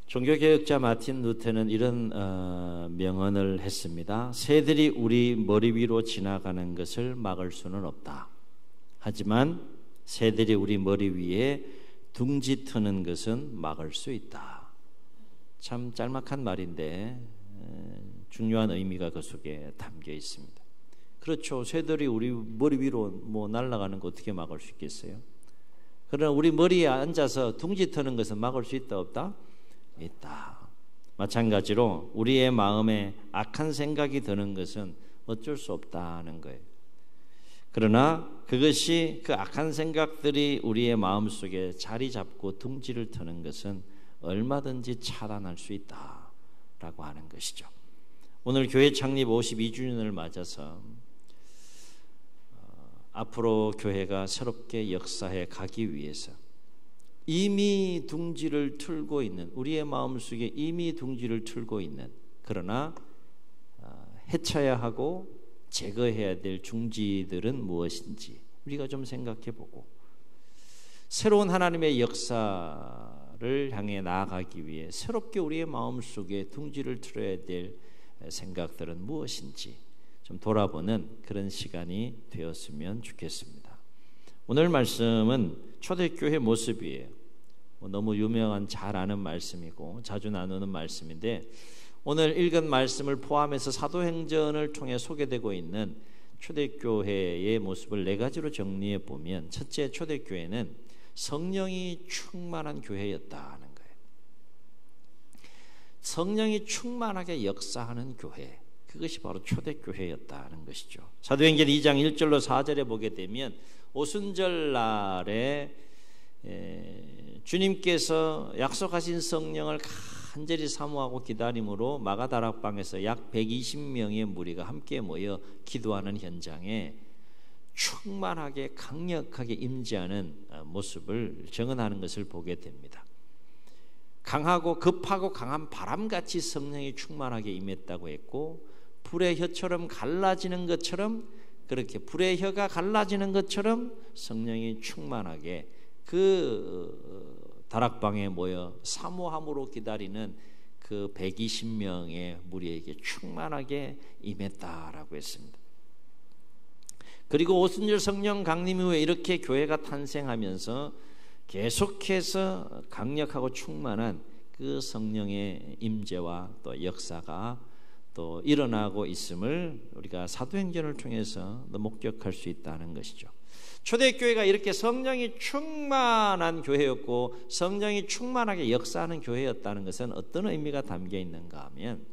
종교개혁자 마틴 루터는 이런 명언을 했습니다. 새들이 우리 머리 위로 지나가는 것을 막을 수는 없다. 하지만 새들이 우리 머리 위에 둥지 트는 것은 막을 수 있다. 참 짤막한 말인데 중요한 의미가 그 속에 담겨 있습니다. 그렇죠. 새들이 우리 머리 위로 날아가는 거 어떻게 막을 수 있겠어요? 그러나 우리 머리에 앉아서 둥지 트는 것은 막을 수 있다 없다? 있다. 마찬가지로 우리의 마음에 악한 생각이 드는 것은 어쩔 수 없다는 거예요. 그러나 그것이 그 악한 생각들이 우리의 마음속에 자리 잡고 둥지를 트는 것은 얼마든지 차단할 수 있다라고 하는 것이죠. 오늘 교회 창립 52주년을 맞아서 앞으로 교회가 새롭게 역사해 가기 위해서 이미 둥지를 틀고 있는, 우리의 마음속에 이미 둥지를 틀고 있는, 그러나 해쳐야 하고 제거해야 될 둥지들은 무엇인지 우리가 좀 생각해 보고 새로운 하나님의 역사를 향해 나아가기 위해 새롭게 우리의 마음속에 둥지를 틀어야 될 생각들은 무엇인지 좀 돌아보는 그런 시간이 되었으면 좋겠습니다. 오늘 말씀은 초대교회 모습이에요. 너무 유명한 잘 아는 말씀이고 자주 나누는 말씀인데 오늘 읽은 말씀을 포함해서 사도행전을 통해 소개되고 있는 초대교회의 모습을 네 가지로 정리해 보면, 첫째, 초대교회는 성령이 충만한 교회였다는 거예요. 성령이 충만하게 역사하는 교회, 그것이 바로 초대교회였다는 것이죠. 사도행전 2장 1절로 4절에 보게 되면 오순절 날에 주님께서 약속하신 성령을 간절히 사모하고 기다림으로 마가다락방에서 약 120명의 무리가 함께 모여 기도하는 현장에 충만하게 강력하게 임재하는 모습을 증언하는 것을 보게 됩니다. 강하고 급하고 강한 바람같이 성령이 충만하게 임했다고 했고, 불의 혀처럼 갈라지는 것처럼, 그렇게 불의 혀가 갈라지는 것처럼 성령이 충만하게 그 다락방에 모여 사모함으로 기다리는 그 120명의 무리에게 충만하게 임했다라고 했습니다. 그리고 오순절 성령 강림 이후에 이렇게 교회가 탄생하면서 계속해서 강력하고 충만한 그 성령의 임재와 또 역사가 또 일어나고 있음을 우리가 사도행전을 통해서 목격할 수 있다는 것이죠. 초대교회가 이렇게 성령이 충만한 교회였고 성령이 충만하게 역사하는 교회였다는 것은 어떤 의미가 담겨 있는가 하면,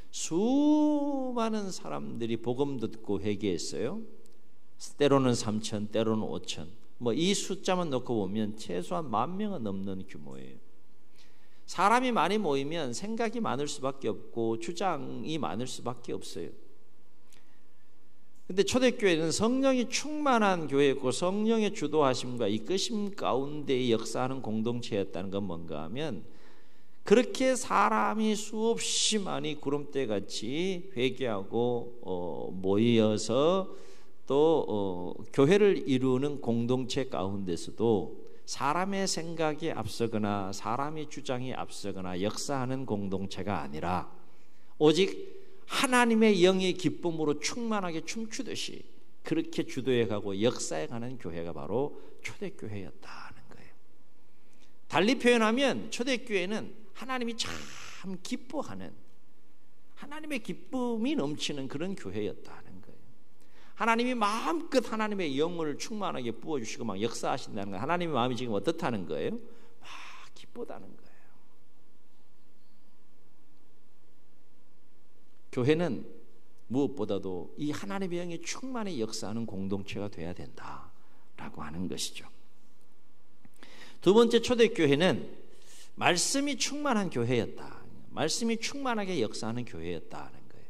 수많은 사람들이 복음 듣고 회개했어요. 때로는 3,000, 때로는 5,000, 이 숫자만 놓고 보면 최소한 10,000명은 넘는 규모예요. 사람이 많이 모이면 생각이 많을 수밖에 없고 주장이 많을 수밖에 없어요. 근데 초대교회는 성령이 충만한 교회였고 성령의 주도하심과 이끄심 가운데 역사하는 공동체였다는 건 뭔가 하면, 그렇게 사람이 수없이 많이 구름대같이 회개하고 모여서 또 교회를 이루는 공동체 가운데서도 사람의 생각이 앞서거나 사람의 주장이 앞서거나 역사하는 공동체가 아니라 오직 하나님의 영의 기쁨으로 충만하게 춤추듯이 그렇게 주도해가고 역사해가는 교회가 바로 초대교회였다는 거예요. 달리 표현하면 초대교회는 하나님이 참 기뻐하는, 하나님의 기쁨이 넘치는 그런 교회였다는 거예요. 하나님이 마음껏 하나님의 영을 충만하게 부어주시고 막 역사하신다는 거예요. 하나님의 마음이 지금 어떻다는 거예요? 막 기쁘다는 거예요. 교회는 무엇보다도 이 하나님의 영이 충만히 역사하는 공동체가 돼야 된다라고 하는 것이죠. 두 번째, 초대교회는 말씀이 충만한 교회였다. 말씀이 충만하게 역사하는 교회였다는 거예요.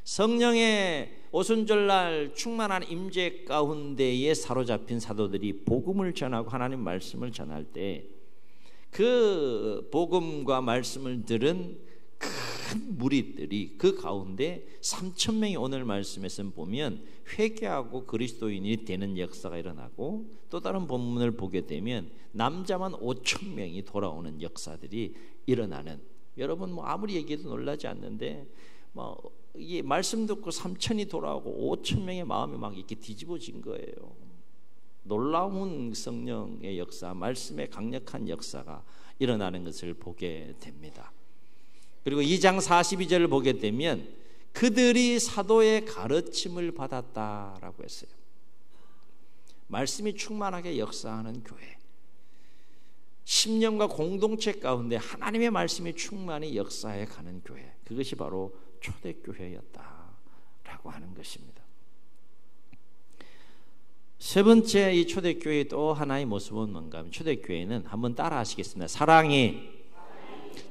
성령의 오순절날 충만한 임재 가운데에 사로잡힌 사도들이 복음을 전하고 하나님 말씀을 전할 때 그 복음과 말씀을 들은 많은 무리들이 그 가운데 3,000명이 오늘 말씀에서 보면 회개하고 그리스도인이 되는 역사가 일어나고, 또 다른 본문을 보게 되면 남자만 5,000명이 돌아오는 역사들이 일어나는, 여러분 뭐 아무리 얘기해도 놀라지 않는데 이 말씀 듣고 3,000이 돌아오고 5,000명의 마음이 막 이렇게 뒤집어진 거예요. 놀라운 성령의 역사, 말씀의 강력한 역사가 일어나는 것을 보게 됩니다. 그리고 2장 42절을 보게 되면 그들이 사도의 가르침을 받았다라고 했어요. 말씀이 충만하게 역사하는 교회, 신념과 공동체 가운데 하나님의 말씀이 충만히 역사해 가는 교회, 그것이 바로 초대교회였다라고 하는 것입니다. 세 번째, 이 초대교회의 또 하나의 모습은 뭔가 하면, 초대교회는 한번 따라 하시겠습니다. 사랑이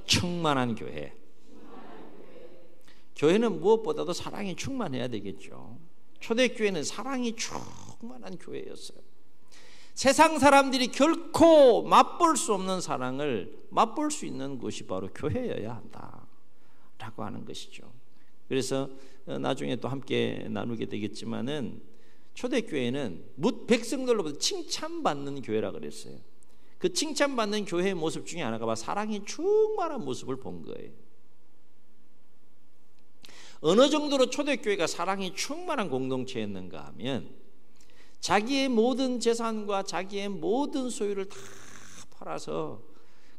충만한 교회. 교회는 무엇보다도 사랑이 충만해야 되겠죠. 초대교회는 사랑이 충만한 교회였어요. 세상 사람들이 결코 맛볼 수 없는 사랑을 맛볼 수 있는 곳이 바로 교회여야 한다라고 하는 것이죠. 그래서 나중에 또 함께 나누게 되겠지만은, 초대교회는 뭇 백성들로부터 칭찬받는 교회라 그랬어요. 그 칭찬받는 교회의 모습 중에 하나가 바로 사랑이 충만한 모습을 본 거예요. 어느 정도로 초대교회가 사랑이 충만한 공동체였는가 하면, 자기의 모든 재산과 자기의 모든 소유를 다 팔아서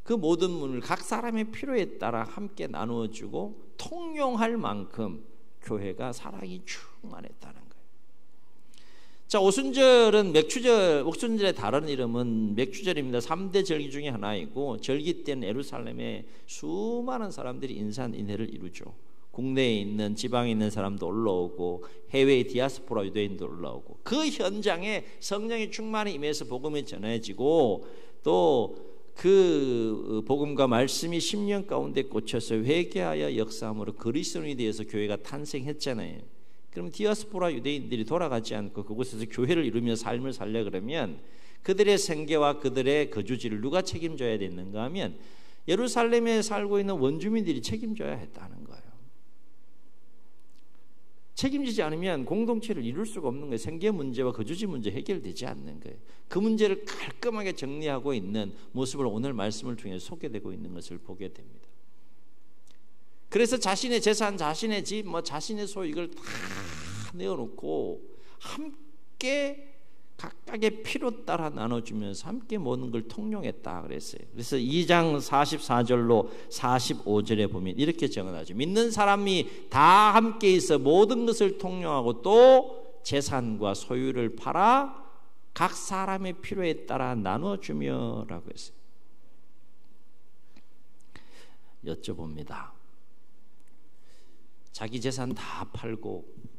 그 모든 문을 각 사람의 필요에 따라 함께 나누어주고 통용할 만큼 교회가 사랑이 충만했다는 거예요. 자, 오순절은 맥추절, 옥순절의 다른 이름은 맥추절입니다. 3대 절기 중에 하나이고, 절기 때는 예루살렘에 수많은 사람들이 인산인해를 이루죠. 국내에 있는, 지방에 있는 사람도 올라오고, 해외의 디아스포라 유대인도 올라오고, 그 현장에 성령이 충만히 임해서 복음이 전해지고, 또 그 복음과 말씀이 10년 가운데 꽂혀서 회개하여 역사함으로 그리스도인에 대해서 교회가 탄생했잖아요. 그럼 디아스포라 유대인들이 돌아가지 않고 그곳에서 교회를 이루며 삶을 살려 그러면, 그들의 생계와 그들의 거주지를 누가 책임져야 되는가 하면 예루살렘에 살고 있는 원주민들이 책임져야 했다는 거예요. 책임지지 않으면 공동체를 이룰 수가 없는 거예요. 생계 문제와 거주지 문제 해결되지 않는 거예요. 그 문제를 깔끔하게 정리하고 있는 모습을 오늘 말씀을 통해 소개되고 있는 것을 보게 됩니다. 그래서 자신의 재산, 자신의 집, 자신의 소유, 이걸 다 내어놓고 함께 각각의 필요 따라 나눠주면서 함께 모든 걸 통용했다 그랬어요. 그래서 2장 44절로 45절에 보면 이렇게 정언하죠. 믿는 사람이 다 함께 있어 모든 것을 통용하고 또 재산과 소유를 팔아 각 사람의 필요에 따라 나눠주며 라고 했어요. 여쭤봅니다. 자기 재산 다 팔고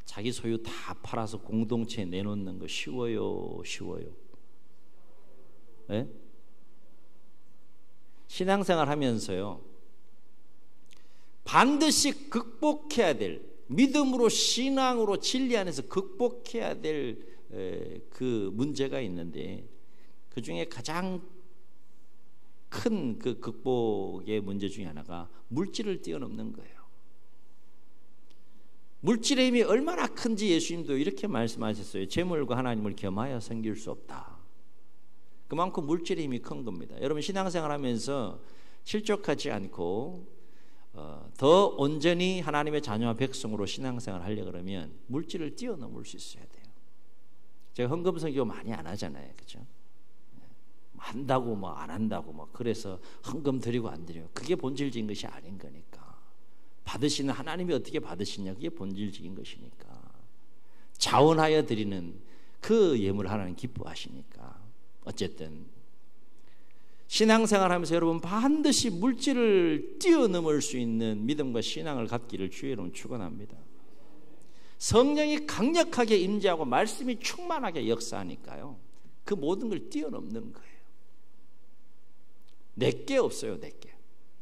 자기 소유 다 팔아서 공동체에 내놓는 거 쉬워요? 쉬워요? 네? 신앙생활 하면서요, 반드시 극복해야 될, 믿음으로, 신앙으로, 진리 안에서 극복해야 될 그 문제가 있는데, 그 중에 가장 큰 그 극복의 문제 중에 하나가 물질을 뛰어넘는 거예요. 물질의 힘이 얼마나 큰지 예수님도 이렇게 말씀하셨어요. 재물과 하나님을 겸하여 섬길 수 없다. 그만큼 물질의 힘이 큰 겁니다. 여러분, 신앙생활하면서 실족하지 않고 더 온전히 하나님의 자녀와 백성으로 신앙생활을 하려고 그러면 물질을 뛰어넘을 수 있어야 돼요. 제가 헌금 설교 많이 안 하잖아요, 그렇죠? 한다고 안 한다고 그래서 헌금 드리고 안 드리고, 그게 본질적인 것이 아닌 거니까. 받으시는 하나님이 어떻게 받으시냐, 그게 본질적인 것이니까. 자원하여 드리는 그 예물을 하나님 기뻐하시니까. 어쨌든 신앙생활하면서 여러분 반드시 물질을 뛰어넘을 수 있는 믿음과 신앙을 갖기를 주의 이름으로 축원합니다. 성령이 강력하게 임재하고 말씀이 충만하게 역사하니까요, 그 모든 걸 뛰어넘는 거예요. 내게 없어요. 내게.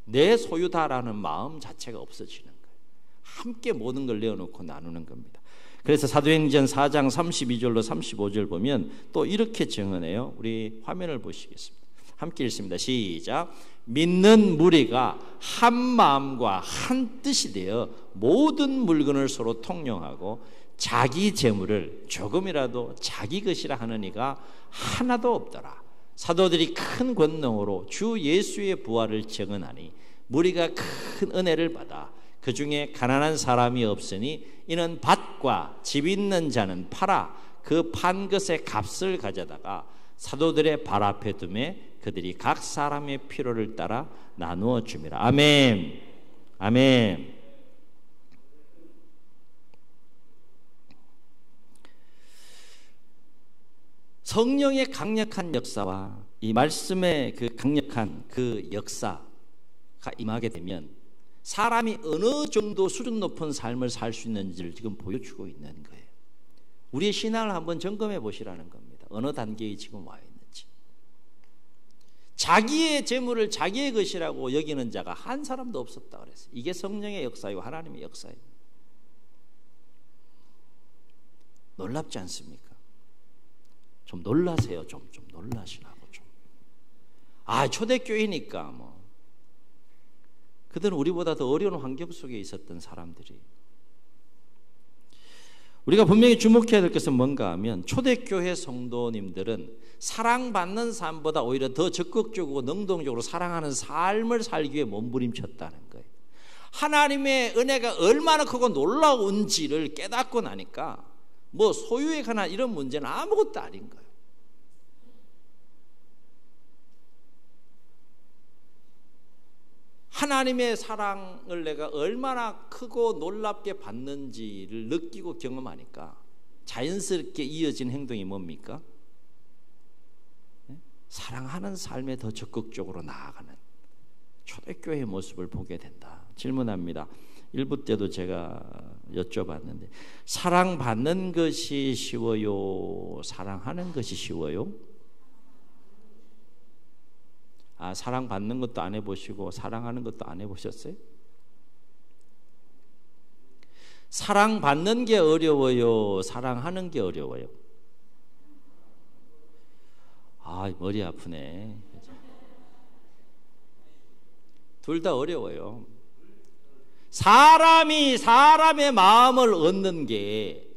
내 소유다라는 마음 자체가 없어지는 거예요. 함께 모든 걸 내어놓고 나누는 겁니다. 그래서 사도행전 4장 32절로 35절 보면 또 이렇게 증언해요. 우리 화면을 보시겠습니다. 함께 읽습니다. 시작. 믿는 무리가 한 마음과 한 뜻이 되어 모든 물건을 서로 통용하고 자기 재물을 조금이라도 자기 것이라 하는 이가 하나도 없더라. 사도들이 큰 권능으로 주 예수의 부활을 증언하니 무리가 큰 은혜를 받아 그 중에 가난한 사람이 없으니 이는 밭과 집 있는 자는 팔아 그 판 것의 값을 가져다가 사도들의 발 앞에 두매 그들이 각 사람의 필요를 따라 나누어 줍니다. 아멘. 아멘. 성령의 강력한 역사와 이 말씀의 그 강력한 그 역사가 임하게 되면 사람이 어느 정도 수준 높은 삶을 살 수 있는지를 지금 보여주고 있는 거예요. 우리의 신앙을 한번 점검해 보시라는 겁니다. 어느 단계에 지금 와 있는지. 자기의 재물을 자기의 것이라고 여기는 자가 한 사람도 없었다 그랬어요. 이게 성령의 역사이고 하나님의 역사입니다. 놀랍지 않습니까? 좀 놀라세요. 좀 놀라시라고 좀. 초대교회니까 뭐. 그들은 우리보다 더 어려운 환경 속에 있었던 사람들이. 우리가 분명히 주목해야 될 것은 뭔가 하면 초대교회 성도님들은 사랑받는 삶보다 오히려 더 적극적이고 능동적으로 사랑하는 삶을 살기 위해 몸부림쳤다는 거예요. 하나님의 은혜가 얼마나 크고 놀라운지를 깨닫고 나니까 뭐 소유에 관한 이런 문제는 아무것도 아닌 거예요. 하나님의 사랑을 내가 얼마나 크고 놀랍게 받는지를 느끼고 경험하니까 자연스럽게 이어진 행동이 뭡니까? 사랑하는 삶에 더 적극적으로 나아가는 초대교회의 모습을 보게 된다. 질문합니다. 1부 때도 제가 여쭤봤는데 사랑받는 것이 쉬워요? 사랑하는 것이 쉬워요? 사랑받는 것도 안 해보시고 사랑하는 것도 안 해보셨어요? 사랑받는 게 어려워요? 사랑하는 게 어려워요? 머리 아프네. 둘 다 어려워요. 사람이 사람의 마음을 얻는 게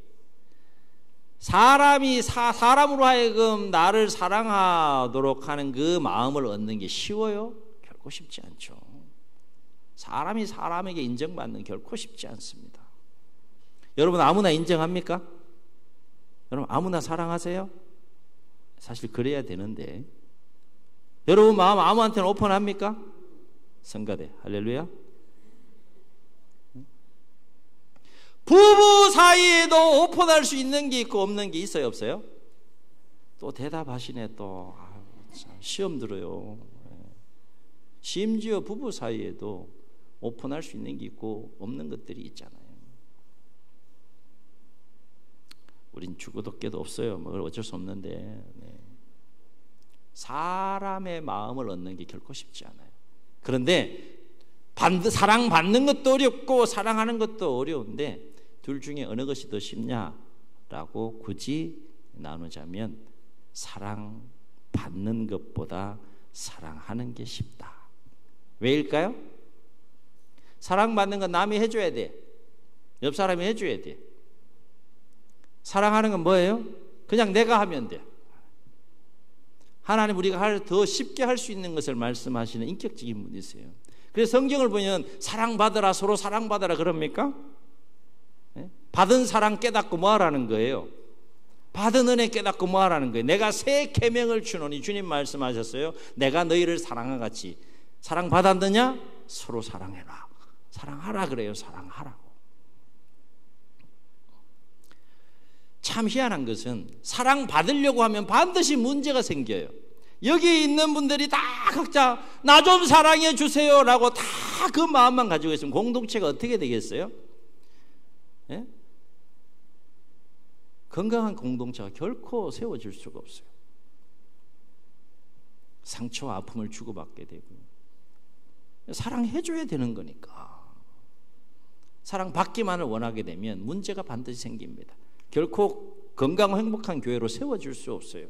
사람으로 하여금 나를 사랑하도록 하는 그 마음을 얻는 게 쉬워요? 결코 쉽지 않죠. 사람이 사람에게 인정받는 결코 쉽지 않습니다. 여러분 아무나 인정합니까? 여러분 아무나 사랑하세요? 사실 그래야 되는데 여러분 마음 아무한테나 오픈합니까? 성가대 할렐루야. 부부 사이에도 오픈할 수 있는 게 있고 없는 게 있어요 없어요? 또 대답하시네. 또 시험 들어요. 심지어 부부 사이에도 오픈할 수 있는 게 있고 없는 것들이 있잖아요. 우린 죽어도 깨도 없어요. 뭐 어쩔 수 없는데 사람의 마음을 얻는 게 결코 쉽지 않아요. 그런데 사랑받는 것도 어렵고 사랑하는 것도 어려운데 둘 중에 어느 것이 더 쉽냐라고 굳이 나누자면 사랑받는 것보다 사랑하는 게 쉽다. 왜일까요? 사랑받는 건 남이 해줘야 돼. 옆 사람이 해줘야 돼. 사랑하는 건 뭐예요? 그냥 내가 하면 돼. 하나님 우리가 더 쉽게 할 수 있는 것을 말씀하시는 인격적인 분이세요. 그래서 성경을 보면 사랑받으라 서로 사랑받으라 그럽니까? 받은 사랑 깨닫고 뭐하라는 거예요? 받은 은혜 깨닫고 뭐하라는 거예요? 내가 새 계명을 주노니 주님 말씀하셨어요. 내가 너희를 사랑한 같이 사랑받았느냐? 서로 사랑해라. 사랑하라 그래요. 사랑하라고. 참 희한한 것은 사랑받으려고 하면 반드시 문제가 생겨요. 여기 있는 분들이 다 각자 나 좀 사랑해 주세요 라고 다 그 마음만 가지고 있으면 공동체가 어떻게 되겠어요? 예? 건강한 공동체가 결코 세워질 수가 없어요. 상처와 아픔을 주고받게 되고 사랑해줘야 되는 거니까. 사랑받기만을 원하게 되면 문제가 반드시 생깁니다. 결코 건강하고 행복한 교회로 세워질 수 없어요.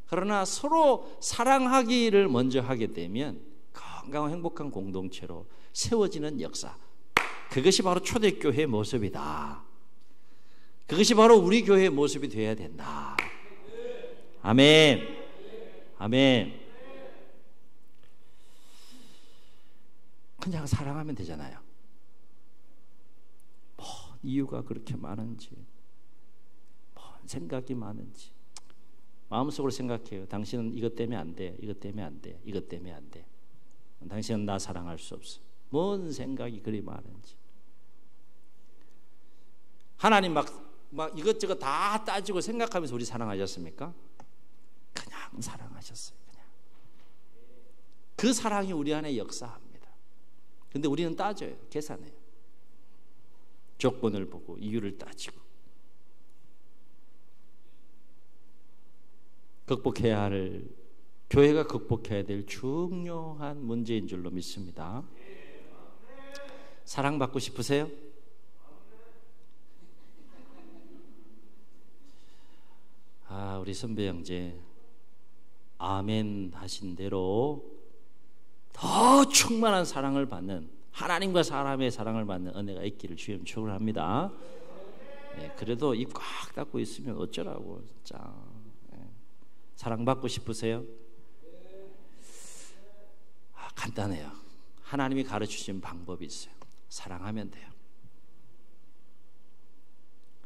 그러나 서로 사랑하기를 먼저 하게 되면 건강한 행복한 공동체로 세워지는 역사, 그것이 바로 초대교회의 모습이다. 그것이 바로 우리 교회의 모습이 되어야 된다. 아멘. 아멘. 그냥 사랑하면 되잖아요. 뭔 이유가 그렇게 많은지, 뭔 생각이 많은지 마음속으로 생각해요. 당신은 이것 때문에 안 돼, 이것 때문에 안 돼, 이것 때문에 안 돼. 당신은 나 사랑할 수 없어. 뭔 생각이 그리 많은지. 하나님 막 이것저것 다 따지고 생각하면서 우리 사랑하셨습니까? 그냥 사랑하셨어요. 그냥. 그 사랑이 우리 안에 역사합니다. 근데 우리는 따져요. 계산해요. 조건을 보고 이유를 따지고. 극복해야 할, 교회가 극복해야 될 중요한 문제인 줄로 믿습니다. 사랑받고 싶으세요? 우리 선배 형제 아멘 하신 대로 더 충만한 사랑을 받는, 하나님과 사람의 사랑을 받는 은혜가 있기를 주님 축원합니다. 네, 그래도 입 꽉 닫고 있으면 어쩌라고 진짜. 네. 사랑받고 싶으세요? 간단해요. 하나님이 가르치신 방법이 있어요. 사랑하면 돼요.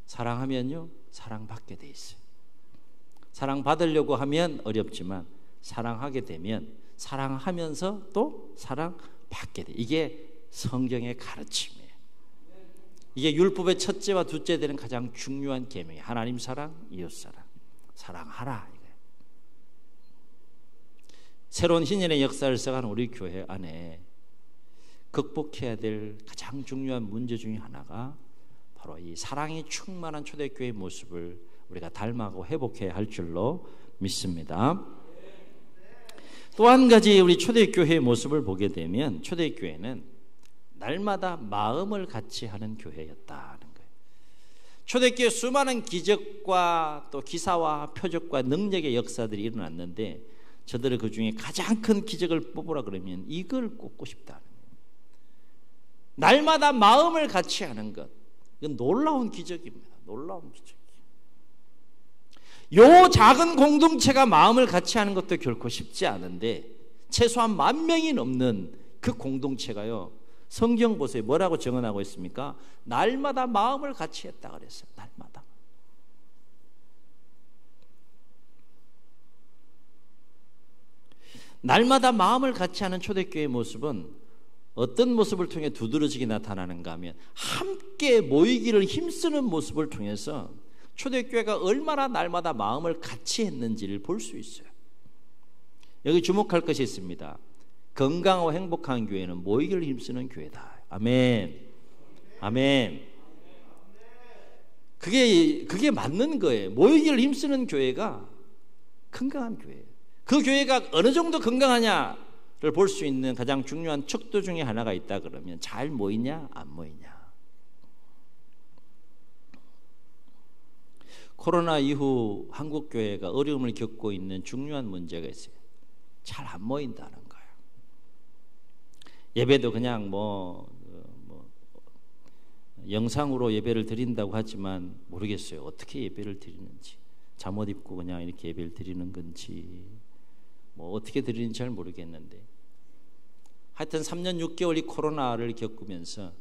사랑하면요, 사랑받게 돼 있어요. 사랑받으려고 하면 어렵지만 사랑하게 되면 사랑하면서 또 사랑받게 돼. 이게 성경의 가르침이에요. 이게 율법의 첫째와 둘째 되는 가장 중요한 계명이에요. 하나님 사랑, 이웃 사랑. 사랑하라. 이거예요. 새로운 신년의 역사를 써가는 우리 교회 안에 극복해야 될 가장 중요한 문제 중에 하나가 바로 이 사랑이 충만한 초대교회의 모습을 우리가 닮아가고 회복해야 할 줄로 믿습니다. 또 한 가지 우리 초대교회의 모습을 보게 되면 초대교회는 날마다 마음을 같이 하는 교회였다는 거예요. 초대교회 수많은 기적과 또 기사와 표적과 능력의 역사들이 일어났는데 저들은 그 중에 가장 큰 기적을 뽑으라 그러면 이걸 꼽고 싶다는 거예요. 날마다 마음을 같이 하는 것, 이건 놀라운 기적입니다. 놀라운 기적. 요 작은 공동체가 마음을 같이 하는 것도 결코 쉽지 않은데 최소한 10,000명이 넘는 그 공동체가요, 성경 보세요. 뭐라고 정언하고 있습니까? 날마다 마음을 같이 했다 그랬어요. 날마다. 날마다 마음을 같이 하는 초대교회의 모습은 어떤 모습을 통해 두드러지게 나타나는가 하면 함께 모이기를 힘쓰는 모습을 통해서 초대교회가 얼마나 날마다 마음을 같이 했는지를 볼 수 있어요. 여기 주목할 것이 있습니다. 건강하고 행복한 교회는 모이기를 힘쓰는 교회다. 아멘. 아멘. 그게 맞는 거예요. 모이기를 힘쓰는 교회가 건강한 교회예요. 그 교회가 어느 정도 건강하냐를 볼 수 있는 가장 중요한 척도 중에 하나가 있다 그러면 잘 모이냐 안 모이냐. 코로나 이후 한국 교회가 어려움을 겪고 있는 중요한 문제가 있어요. 잘 안 모인다는 거예요. 예배도 그냥 영상으로 예배를 드린다고 하지만 모르겠어요. 어떻게 예배를 드리는지, 잠옷 입고 그냥 이렇게 예배를 드리는 건지, 어떻게 드리는지 잘 모르겠는데, 하여튼 3년 6개월이 코로나를 겪으면서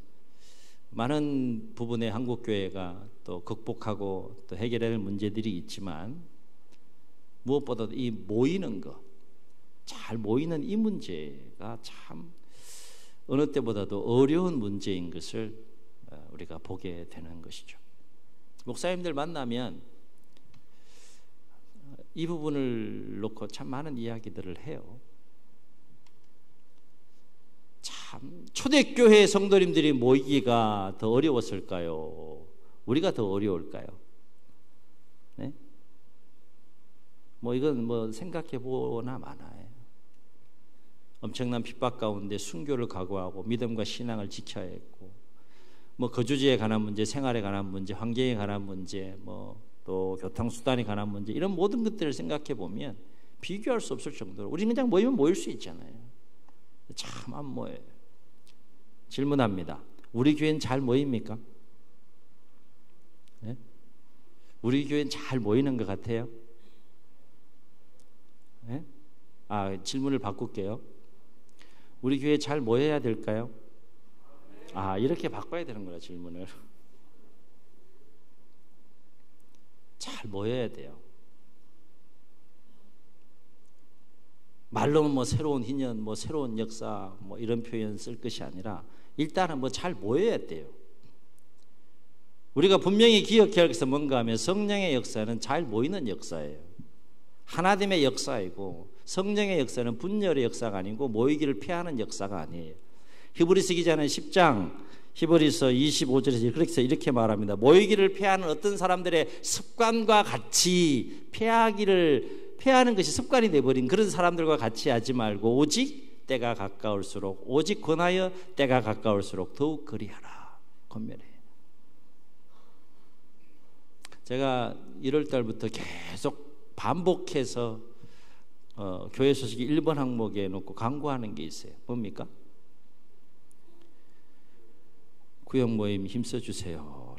많은 부분의 한국 교회가 또 극복하고 또 해결해야 할 문제들이 있지만 무엇보다도 이 모이는 것, 잘 모이는 이 문제가 참 어느 때보다도 어려운 문제인 것을 우리가 보게 되는 것이죠. 목사님들 만나면 이 부분을 놓고 참 많은 이야기들을 해요. 참 초대교회 성도님들이 모이기가 더 어려웠을까요? 우리가 더 어려울까요? 네? 이건 생각해 보나 마나요. 엄청난 핍박 가운데 순교를 각오하고 믿음과 신앙을 지켜야 했고, 거주지에 관한 문제, 생활에 관한 문제, 환경에 관한 문제, 또 교통수단에 관한 문제, 이런 모든 것들을 생각해 보면 비교할 수 없을 정도로. 우리는 그냥 모이면 모일 수 있잖아요. 참 안 모여요. 질문합니다. 우리 교회는 잘 모입니까? 네? 우리 교회는 잘 모이는 것 같아요? 네? 질문을 바꿀게요. 우리 교회 잘 모여야 될까요? 이렇게 바꿔야 되는구나, 질문을. 잘 모여야 돼요. 말로는 뭐 새로운 희년, 뭐 새로운 역사, 뭐 이런 표현 쓸 것이 아니라 일단은 뭐 잘 모여야 돼요. 우리가 분명히 기억해야 할 것은 뭔가 하면 성령의 역사는 잘 모이는 역사예요. 하나님의 역사이고 성령의 역사는 분열의 역사가 아니고 모이기를 피하는 역사가 아니에요. 히브리서 기자는 10장 히브리서 25절에서 그렇게 이렇게 말합니다. 모이기를 피하는 어떤 사람들의 습관과 같이 피하는 것이 습관이 되어버린 그런 사람들과 같이 하지 말고 오직 때가 가까울수록 오직 권하여 때가 가까울수록 더욱 그리하라. 권면해요. 제가 1월 달부터 계속 반복해서 교회 소식이 1번 항목에 놓고 강구하는 게 있어요. 뭡니까? 구역 모임 힘써주세요.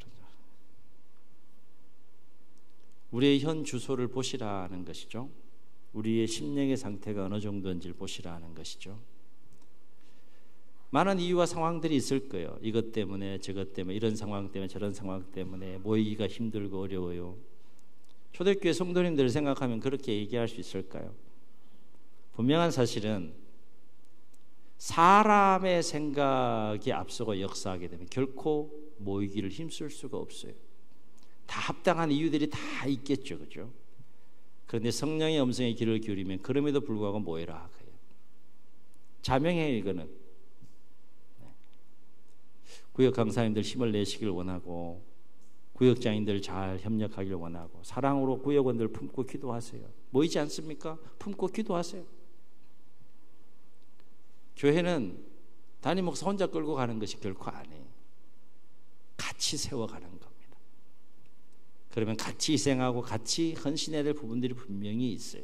우리의 현 주소를 보시라는 것이죠. 우리의 심령의 상태가 어느 정도인지를 보시라는 것이죠. 많은 이유와 상황들이 있을 거예요. 이것 때문에 저것 때문에 이런 상황 때문에 저런 상황 때문에 모이기가 힘들고 어려워요. 초대교회 성도님들을 생각하면 그렇게 얘기할 수 있을까요? 분명한 사실은 사람의 생각이 앞서고 역사하게 되면 결코 모이기를 힘쓸 수가 없어요. 다 합당한 이유들이 다 있겠죠, 그죠? 그런데 성령의 음성에 귀를 기울이면 그럼에도 불구하고 모여라. 자명해요, 이거는. 구역 강사님들 힘을 내시길 원하고 구역장인들 잘 협력하길 원하고 사랑으로 구역원들 품고 기도하세요. 모이지 않습니까? 품고 기도하세요. 교회는 담임 목사 혼자 끌고 가는 것이 결코 아니에요. 같이 세워가는 겁니다. 그러면 같이 희생하고 같이 헌신해야 될 부분들이 분명히 있어요.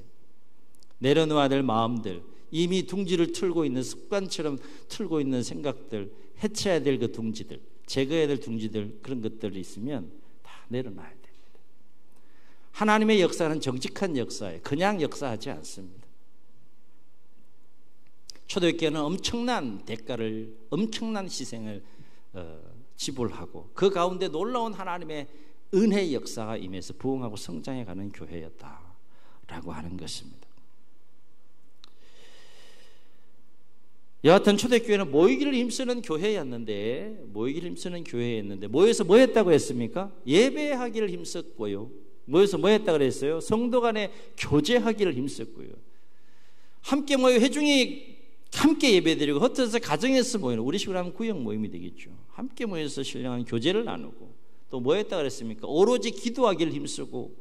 내려놓아야 될 마음들, 이미 둥지를 틀고 있는 습관처럼 틀고 있는 생각들, 해체해야 될 그 둥지들, 제거해야 될 둥지들, 그런 것들이 있으면 다 내려놔야 됩니다. 하나님의 역사는 정직한 역사예요. 그냥 역사하지 않습니다. 초대교회는 엄청난 대가를, 엄청난 희생을 지불하고 그 가운데 놀라운 하나님의 은혜의 역사가 임해서 부흥하고 성장해가는 교회였다라고 하는 것입니다. 여하튼 초대교회는 모이기를 힘쓰는 교회였는데 모여서 뭐 했다고 했습니까? 예배하기를 힘썼고요. 모여서 뭐 했다고 그랬어요? 성도 간에 교제하기를 힘썼고요. 함께 모여 회중이 함께 예배드리고 흩어져서 가정에서 모이는 우리 식으로 하면 구역 모임이 되겠죠. 함께 모여서 신령한 교제를 나누고 또 뭐 했다고 그랬습니까? 오로지 기도하기를 힘쓰고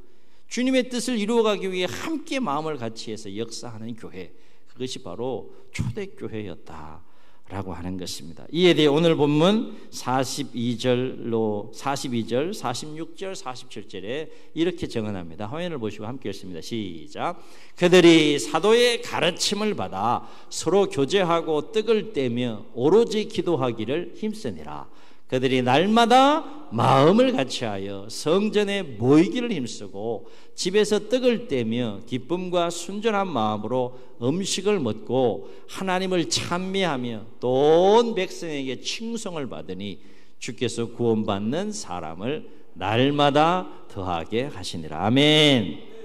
주님의 뜻을 이루어가기 위해 함께 마음을 같이 해서 역사하는 교회, 그것이 바로 초대교회였다라고 하는 것입니다. 이에 대해 오늘 본문 42절, 46절, 47절에 이렇게 정언합니다. 화면을 보시고 함께 읽습니다. 시작. 그들이 사도의 가르침을 받아 서로 교제하고 떡을 떼며 오로지 기도하기를 힘쓰니라. 그들이 날마다 마음을 같이하여 성전에 모이기를 힘쓰고 집에서 떡을 떼며 기쁨과 순전한 마음으로 음식을 먹고 하나님을 찬미하며 또 온 백성에게 칭송을 받으니 주께서 구원받는 사람을 날마다 더하게 하시니라. 아멘.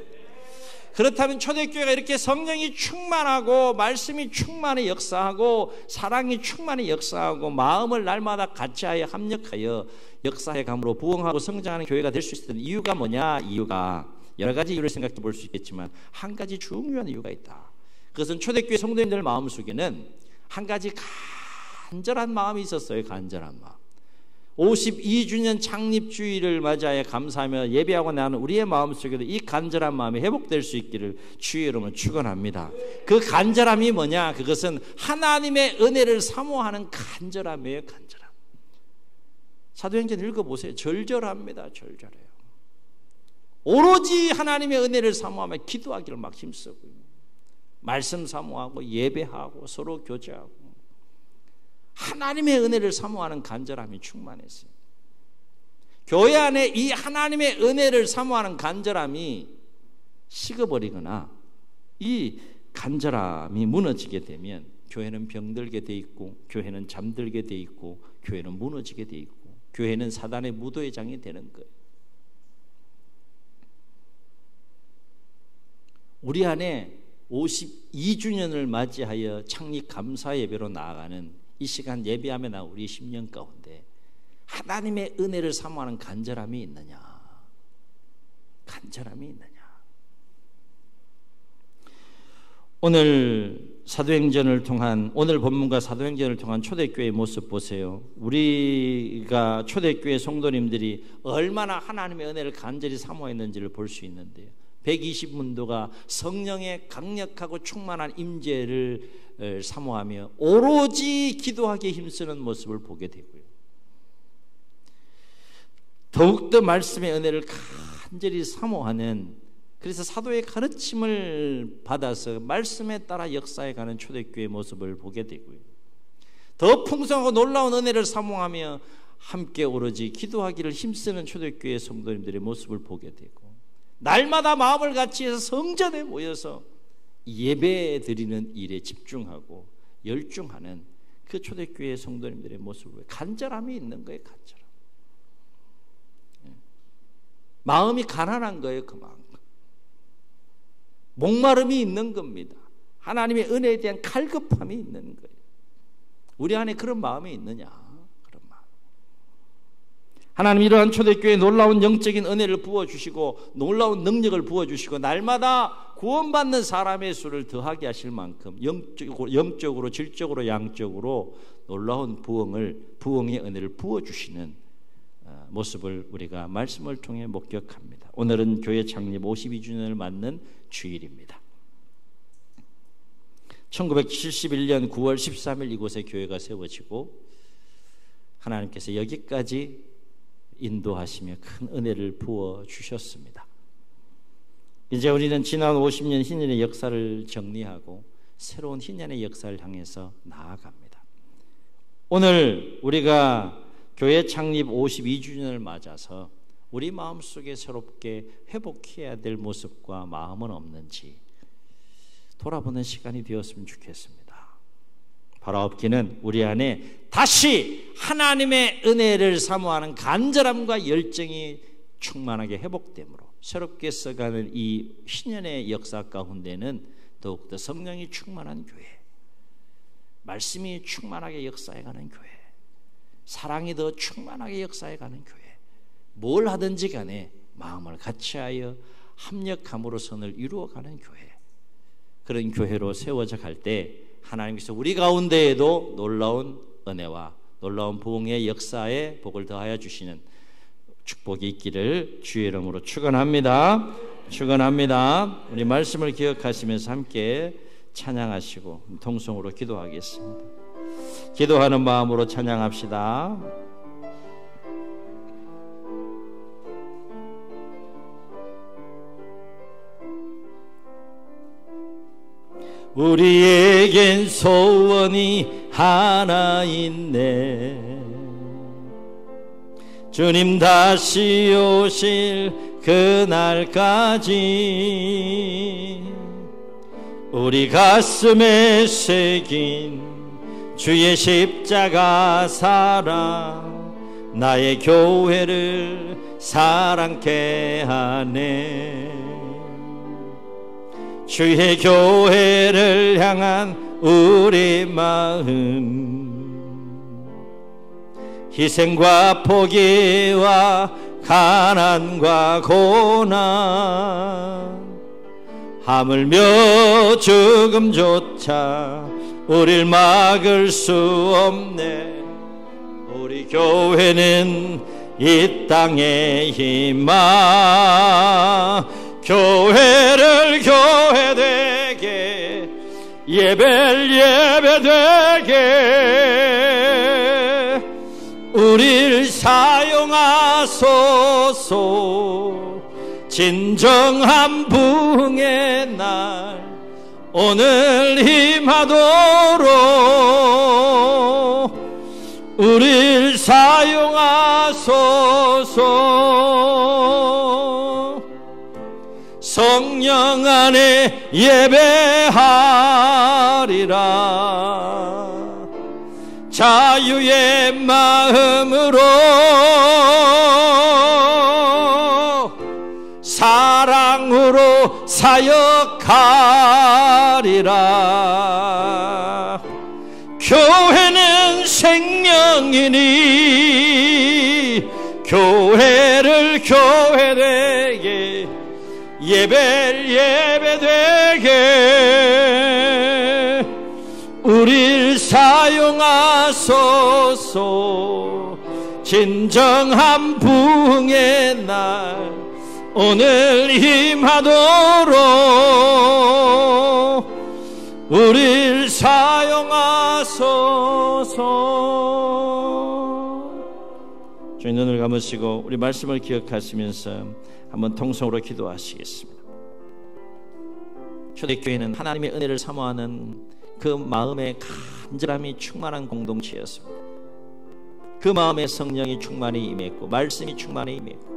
그렇다면 초대교회가 이렇게 성령이 충만하고 말씀이 충만히 역사하고 사랑이 충만히 역사하고 마음을 날마다 같이하여 합력하여 역사해 감으로 부흥하고 성장하는 교회가 될 수 있었던 이유가 뭐냐? 이유가 여러 가지 이유를 생각해 볼 수 있겠지만 한 가지 중요한 이유가 있다. 그것은 초대교회 성도님들 마음속에는 한 가지 간절한 마음이 있었어요. 간절한 마음. 52주년 창립주의를 맞이하여 감사하며 예배하고 나는 우리의 마음속에도 이 간절한 마음이 회복될 수 있기를 주의 이름으로 축원합니다. 그 간절함이 뭐냐? 그것은 하나님의 은혜를 사모하는 간절함이에요. 간절함. 사도행전 읽어보세요. 절절합니다. 절절해요. 오로지 하나님의 은혜를 사모하며 기도하기를 막 힘쓰고요. 말씀 사모하고 예배하고 서로 교제하고 하나님의 은혜를 사모하는 간절함이 충만했어요. 교회 안에 이 하나님의 은혜를 사모하는 간절함이 식어버리거나 이 간절함이 무너지게 되면 교회는 병들게 돼 있고, 교회는 잠들게 돼 있고, 교회는 무너지게 돼 있고, 교회는 사단의 무도회장이 되는 거예요. 우리 안에 52주년을 맞이하여 창립 감사 예배로 나아가는 이 시간 예배하며 나 우리 10년 가운데 하나님의 은혜를 사모하는 간절함이 있느냐? 간절함이 있느냐? 오늘 사도행전을 통한, 오늘 본문과 사도행전을 통한 초대교회의 모습 보세요. 우리가 초대교회 성도님들이 얼마나 하나님의 은혜를 간절히 사모했는지를 볼 수 있는데요. 120문도가 성령의 강력하고 충만한 임재를 사모하며 오로지 기도하기에 힘쓰는 모습을 보게 되고요. 더욱더 말씀의 은혜를 간절히 사모하는, 그래서 사도의 가르침을 받아서 말씀에 따라 역사해가는 초대교회의 모습을 보게 되고요. 더 풍성하고 놀라운 은혜를 사모하며 함께 오로지 기도하기를 힘쓰는 초대교회 성도님들의 모습을 보게 되고, 날마다 마음을 같이해서 성전에 모여서 예배 드리는 일에 집중하고 열중하는 그 초대교회 성도님들의 모습을, 간절함이 있는 거예요. 간절함. 마음이 가난한 거예요. 그만큼 목마름이 있는 겁니다. 하나님의 은혜에 대한 갈급함이 있는 거예요. 우리 안에 그런 마음이 있느냐? 그런 마음. 하나님 이러한 초대교회에 놀라운 영적인 은혜를 부어주시고 놀라운 능력을 부어주시고 날마다 구원받는 사람의 수를 더하게 하실 만큼 영적으로 질적으로 양적으로 놀라운 부흥의 은혜를 부어주시는 모습을 우리가 말씀을 통해 목격합니다. 오늘은 교회 창립 52주년을 맞는 주일입니다. 1971년 9월 13일 이곳에 교회가 세워지고 하나님께서 여기까지 인도하시며 큰 은혜를 부어주셨습니다. 이제 우리는 지난 50년 희년의 역사를 정리하고 새로운 희년의 역사를 향해서 나아갑니다. 오늘 우리가 교회 창립 52주년을 맞아서 우리 마음속에 새롭게 회복해야 될 모습과 마음은 없는지 돌아보는 시간이 되었으면 좋겠습니다. 바로 없기는 우리 안에 다시 하나님의 은혜를 사모하는 간절함과 열정이 충만하게 회복되므로 새롭게 써가는 이 신년의 역사 가운데는 더욱더 성령이 충만한 교회, 말씀이 충만하게 역사해가는 교회, 사랑이 더 충만하게 역사해가는 교회, 뭘 하든지 간에 마음을 같이하여 합력함으로 선을 이루어가는 교회, 그런 교회로 세워져 갈 때 하나님께서 우리 가운데에도 놀라운 은혜와 놀라운 부흥의 역사에 복을 더하여 주시는 축복이 있기를 주의 이름으로 축원합니다. 축원합니다. 우리 말씀을 기억하시면서 함께 찬양하시고 통성으로 기도하겠습니다. 기도하는 마음으로 찬양합시다. 우리에겐 소원이 하나 있네. 주님 다시 오실 그날까지 우리 가슴에 새긴 주의 십자가 사랑 나의 교회를 사랑케 하네. 주의 교회를 향한 우리 마음 희생과 포기와 가난과 고난 하물며 죽음조차 우릴 막을 수 없네. 우리 교회는 이 땅의 희망 교회를 교회되게 예배를 예배되게 우릴 사용하소서. 진정한 부흥의 날 오늘 힘하도록 우릴 사용하소서. 성령 안에 예배하리라. 자유의 마음으로 사랑으로 사역하리라. 교회는 생명이니 교회를 교회되게, 예배를 예배되게 우릴 사용하소서. 진정한 부흥의 날 오늘 힘하도록 우릴 사용하소서. 주님, 눈을 감으시고 우리 말씀을 기억하시면서 한번 통성으로 기도하시겠습니다. 초대교회는 하나님의 은혜를 사모하는 그 마음의 간절함이 충만한 공동체였습니다. 그 마음에 성령이 충만히 임했고, 말씀이 충만히 임했고,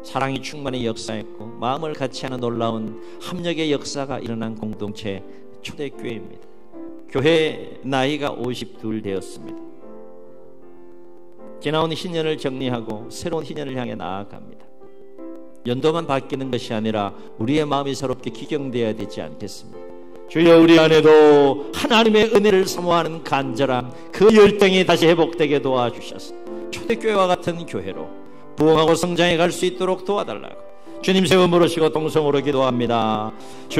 사랑이 충만히 역사했고, 마음을 같이 하는 놀라운 합력의 역사가 일어난 공동체, 초대교회입니다. 교회 나이가 52 되었습니다. 지나온 희년을 정리하고 새로운 희년을 향해 나아갑니다. 연도만 바뀌는 것이 아니라 우리의 마음이 새롭게 기경되어야 되지 않겠습니까? 주여, 우리 안에도 하나님의 은혜를 사모하는 간절함, 그 열정이 다시 회복되게 도와주셔서 초대교회와 같은 교회로 부흥하고 성장해 갈 수 있도록 도와달라고 주님 세워 물으시고 동성으로 기도합니다. 주여.